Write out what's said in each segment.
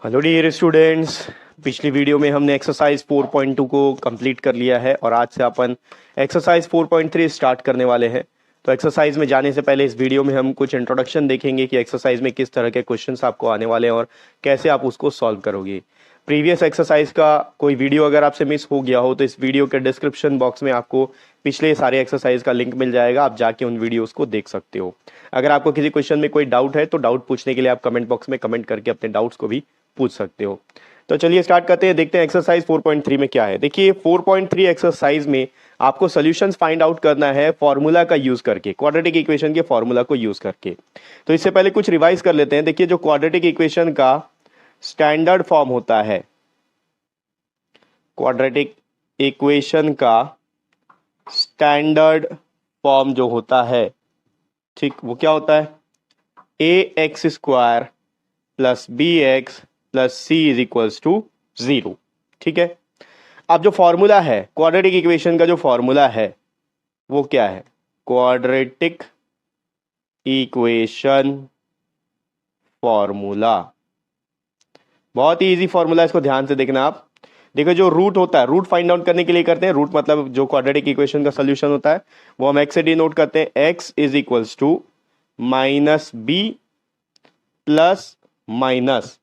Hello dear students. पिछली video में हमने एक्सरसाइज 4.2 को कंप्लीट कर लिया है और आज से अपन एक्सरसाइज 4.3 स्टार्ट करने वाले हैं। तो एक्सरसाइज में जाने से पहले इस वीडियो में हम कुछ इंट्रोडक्शन देखेंगे कि एक्सरसाइज में किस तरह के क्वेश्चंस आपको आने वाले हैं और कैसे आप उसको सॉल्व करोगे। प्रीवियस एक्सरसाइज का कोई वीडियो अगर आपसे मिस हो गया हो तो इस वीडियो के डिस्क्रिप्शन बॉक्स में आपको पिछले सारे एक्सरसाइज का लिंक मिल जाएगा, आप जाके उन वीडियोस को देख सकते हो। अगर आपको किसी क्वेश्चन में कोई डाउट है तो डाउट पूछने के लिए आप कमेंट बॉक्स में कमेंट करके अपने डाउट्स को भी पूछ सकते हो। तो चलिए स्टार्ट करते हैं, देखते हैं एक्सरसाइज 4.3 में क्या है। देखिए 4.3 एक्सरसाइज में आपको सॉल्यूशंस फाइंड आउट करना है फॉर्मूला का यूज करके, क्वाड्रेटिक इक्वेशन के फॉर्मूला को यूज करके। तो इससे पहले कुछ रिवाइज कर लेते हैं। देखिए जो क्वाड्रेटिक इक्वेशन का स्टैंडर्ड फॉर्म होता है, क्वाड्रेटिक इक्वेशन का स्टैंडर्ड फॉर्म जो होता है, ठीक, वो क्या होता है? A x square plus b x plus c is equals to 0। ठीक है। अब जो फॉर्मूला है क्वाड्रेटिक इक्वेशन का, जो फॉर्मूला है वो क्या है? क्वाड्रेटिक इक्वेशन फॉर्मूला बहुत ही इजी फॉर्मूला, इसको ध्यान से देखना आप। देखो जो रूट होता है, रूट फाइंड आउट करने के लिए करते हैं। रूट मतलब जो क्वाड्रेटिक इक्वेशन का सोल्यूशन होता है वो हम एक्स से डिनोट करते हैं। X is equals to minus B plus minus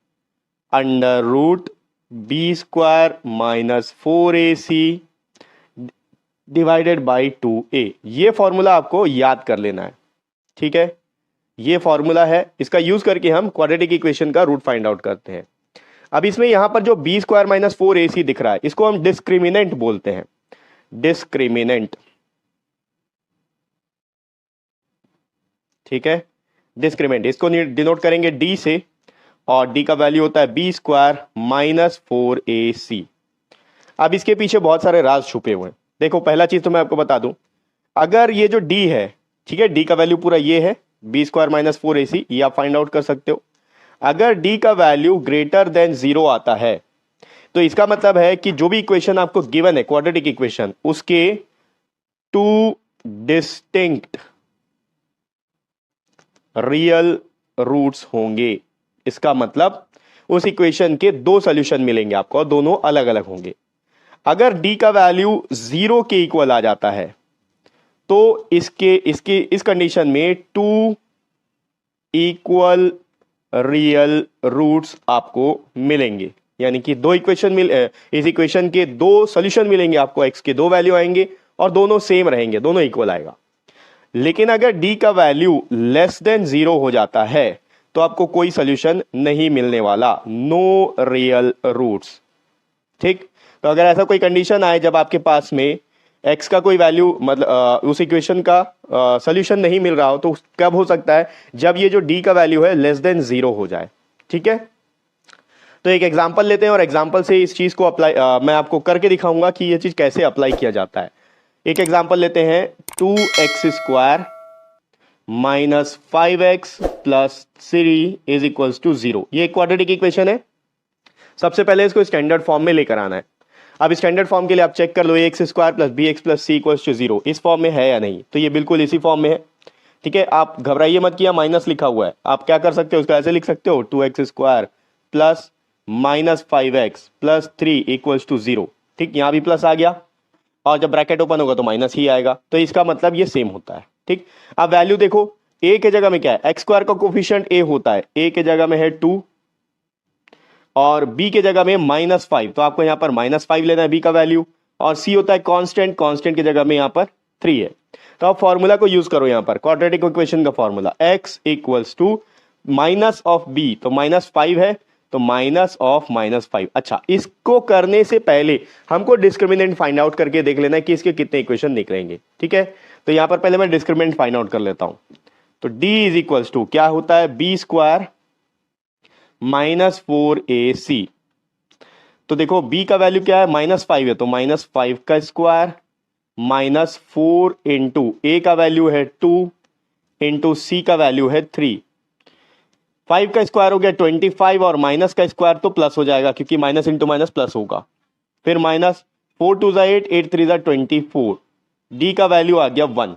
under root b square minus 4ac divided by 2a। ये फॉर्मूला आपको याद कर लेना है। ठीक है, ये फॉर्मूला है, इसका यूज करके हम क्वाड्रेटिक इक्वेशन का रूट फाइंड आउट करते हैं। अब इसमें यहां पर जो बी स्क्वायर माइनस 4ac दिख रहा है इसको हम डिस्क्रिमिनेंट बोलते हैं। डिस्क्रिमिनेंट, ठीक है, डिस्क्रिमिनेंट। इसको डिनोट करेंगे डी से और डी का वैल्यू होता है बी स्क्वायर माइनस 4ac। अब इसके पीछे बहुत सारे राज छुपे हुए हैं। देखो पहला चीज तो मैं आपको बता दूं, अगर ये जो डी है, ठीक है, डी का वैल्यू पूरा ये है बी स्क्वायर माइनस 4ac, ये आप फाइंड आउट कर सकते हो। अगर डी का वैल्यू ग्रेटर देन 0 आता है तो इसका मतलब है कि जो भी इक्वेशन आपको गिवन है क्वाड्रेटिक इक्वेशन, उसके टू डिस्टिंक्ट रियल रूट्स होंगे। इसका मतलब उस इक्वेशन के दो सॉल्यूशन मिलेंगे आपको और दोनों अलग अलग होंगे। अगर डी का वैल्यू 0 के इक्वल आ जाता है तो इस कंडीशन में टू इक्वल रियल रूट्स आपको मिलेंगे, यानी कि दो इक्वेशन इस इक्वेशन के दो सॉल्यूशन मिलेंगे आपको। एक्स के दो वैल्यू आएंगे और दोनों सेम रहेंगे, दोनों इक्वल आएगा। लेकिन अगर डी का वैल्यू लेस देन 0 हो जाता है तो आपको कोई सॉल्यूशन नहीं मिलने वाला, नो रियल रूट्स। ठीक, तो अगर ऐसा कोई कंडीशन आए जब आपके पास में x का कोई वैल्यू मतलब उस इक्वेशन का सॉल्यूशन नहीं मिल रहा हो, तो कब हो सकता है? जब ये जो d का वैल्यू है लेस देन 0 हो जाए। ठीक है, तो एक एग्जांपल लेते हैं और एग्जांपल से इस चीज को अप्लाई मैं आपको करके दिखाऊंगा कि ये चीज कैसे अप्लाई किया जाता है। एक एग्जांपल लेते हैं, 2x square minus 5x plus 3 is equals to 0। ये क्वाड्रेटिक इक्वेशन है। सबसे पहले इसको स्टैंडर्ड फॉर्म में लेकर आना है। अब स्टैंडर्ड फॉर्म के लिए आप चेक कर लो, x square plus b x plus c equals to 0 इस फॉर्म में है या नहीं। तो ये बिल्कुल इसी फॉर्म में है। ठीक है, आप घबराइए मत, किया माइनस लिखा हुआ है, आप क्या कर सकते हो, उसको ऐसे लिख सकते हो 2x square plus minus 5x plus 3 equals to 0। ठीक, यहां भी प्लस आ गया और जब ब्रैकेट ओपन होगा तो माइनस ही आएगा, तो इसका मतलब ये सेम होता है। ठीक, अब वैल्यू देखो, a के जगह में क्या है? एक्स स्क्वायर का कोफिशिएंट a होता है, a के जगह में है 2 और b के जगह में -5, तो आपको यहां पर -5 लेना है b का वैल्यू। और c होता है कांस्टेंट, कांस्टेंट की जगह में यहां पर 3 है। तो आप फॉर्मूला को यूज करो यहां पर, क्वाड्रेटिक इक्वेशन का formula, x equals to minus of b, तो -5 है तो माइनस ऑफ -5। अच्छा, इसको करने से पहले हमको डिस्क्रिमिनेंट फाइंड आउट करके देख लेना है कि इसके कितने इक्वेशन निकलेंगे। ठीक है, तो यहां पर पहले मैं डिस्क्रिमिनेंट फाइंड आउट कर लेता हूं। तो d इज इक्वल्स टू क्या होता है? B square minus 4ac। तो देखो b का वैल्यू क्या है? -5 है तो -5 का स्क्वायर माइनस 4 इंटू a का वैल्यू है 2 इंटू c का वैल्यू है 3। 5 का स्क्वायर हो गया 25 और माइनस का स्क्वायर तो प्लस हो जाएगा क्योंकि माइनस इंटू माइनस प्लस होगा। फिर माइनस 4 2 8, 8 3 24। डी का वैल्यू आ गया 1।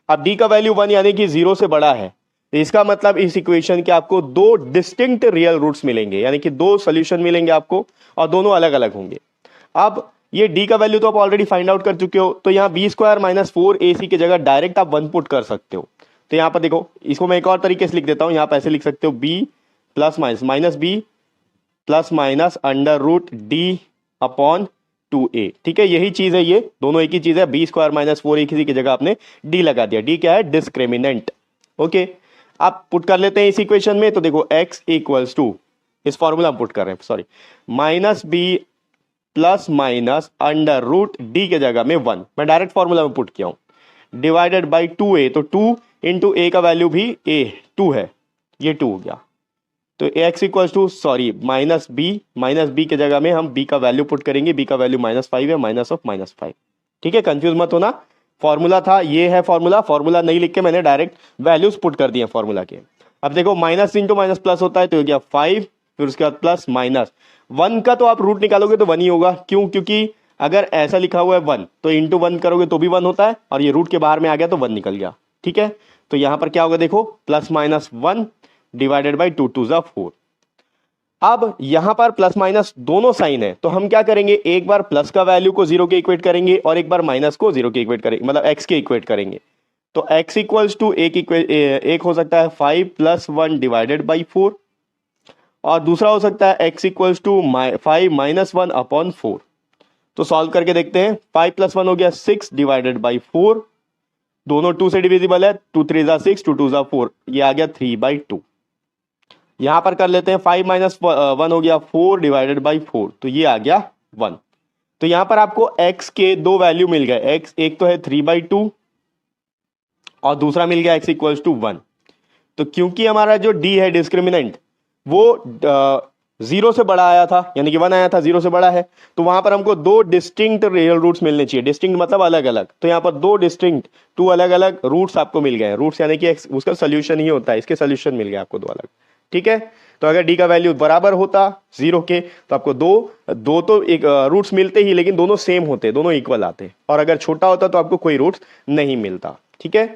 अब डी का वैल्यू 1 यानी कि 0 से बड़ा है, तो इसका मतलब इस इक्वेशन के आपको दो डिस्टिंक्ट रियल रूट्स मिलेंगे, यानी कि दो सॉल्यूशन मिलेंगे आपको और दोनों अलग अलग होंगे। अब ये d का वैल्यू तो आप ऑलरेडी फाइंड आउट कर चुके हो, तो यहाँ बी स्क्वायर माइनस 4ac की जगह डायरेक्ट आप 1 पुट कर सकते हो। तो यहाँ पर देखो, इसको मैं एक और तरीके से लिख देता हूँ, यहाँ पर ऐसे लिख सकते हो b plus minus minus B plus minus under root D upon 2a। ठीक है, यही चीज है, ये दोनों एक ही चीज है। बी स्क्वायर माइनस 4ac की जगह आपने d लगा दिया। d क्या है? डिस्क्रिमिनेंट। ओके, आप पुट कर लेते हैं इस इक्वेशन में। तो देखो x इक्वल्स टू, इस फॉर्मूला में पुट कर रहे हैं, sorry, minus B plus minus under root D के जगह में 1, मैं डायरेक्ट फॉर्मूला में पुट किया हूं, डिवाइडेड बाई 2a। तो 2 इंटू ए का वैल्यू भी a 2 है, ये 2 हो गया। तो x equals to, sorry, minus B के जगह में हम b का वैल्यू पुट करेंगे। b का वैल्यू -5 है, माइनस ऑफ -5। ठीक है, कंफ्यूज मत होना, फॉर्मूला था, ये है फॉर्मूला। फॉर्मूला नहीं लिख के मैंने डायरेक्ट वैल्यूज पुट कर दिए फॉर्मूला के। अब देखो, माइनस इंटू माइनस प्लस होता है, तो हो गया 5, फिर उसके बाद प्लस माइनस 1 का तो आप रूट निकालोगे तो 1 ही होगा। क्यों? क्योंकि अगर ऐसा लिखा हुआ है 1 तो इंटू 1 करोगे तो भी 1 होता है, और ये रूट के बाहर में आ गया तो 1 निकल गया। ठीक है, तो यहां पर क्या होगा देखो, प्लस माइनस 1 डिवाइडेड बाई 2 2 4। अब यहां पर प्लस माइनस दोनों साइन है, तो हम क्या करेंगे, एक बार प्लस का वैल्यू को 0 के इक्वेट करेंगे और एक बार माइनस को 0 के इक्वेट करेंगे, मतलब x के इक्वेट करेंगे। तो x इक्वल्स टू एक हो सकता है 5 प्लस 1 डिवाइडेड बाई 4, और दूसरा हो सकता है x equals to 5 minus 1 upon 4। तो सॉल्व करके देखते हैं। 5 प्लस 1 हो गया 6 डिवाइडेड बाई 4, दोनों 2 से डिविजिबल है, 2 3 जा 6, 2 2 जा 4, ये आ गया 3/2। यहां पर कर लेते हैं, 5 माइनस 1 हो गया 4 डिवाइडेड बाई 4, तो ये आ गया 1। तो यहां पर आपको x के दो वैल्यू मिल गए, x एक तो है 3/2 और दूसरा मिल गया x इक्वल्स टू 1। तो क्योंकि हमारा जो d है डिस्क्रिमिनेंट वो 0 से बड़ा आया था, यानी कि 1 आया था, 0 से बड़ा है, तो वहां पर हमको दो डिस्टिंक्ट रियल रूट्स मिलने चाहिए। डिस्टिंक्ट मतलब अलग अलग, तो यहाँ पर दो डिस्टिंक्ट, 2 अलग अलग रूट्स आपको मिल गए। रूट्स यानी कि उसका सोल्यूशन ही होता है, इसके सोल्यूशन मिल गए आपको दो अलग। ठीक है, तो अगर d का वैल्यू बराबर होता 0 के तो आपको दो तो एक रूट्स मिलते ही, लेकिन दोनों सेम होते, दोनों इक्वल आते, और अगर छोटा होता तो आपको कोई रूट्स नहीं मिलता। ठीक है,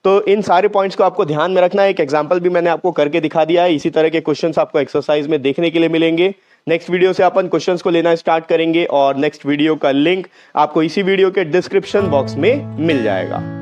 तो इन सारे पॉइंट्स को आपको ध्यान में रखना है। एक एग्जांपल भी मैंने आपको करके दिखा दिया है। इसी तरह के क्वेश्चंस आपको एक्सरसाइज में देखने के लिए मिलेंगे। नेक्स्ट वीडियो से अपन क्वेश्चंस को लेना स्टार्ट करेंगे, और नेक्स्ट वीडियो का लिंक आपको इसी वीडियो के डिस्क्रिप्शन बॉक्स में मिल जाएगा।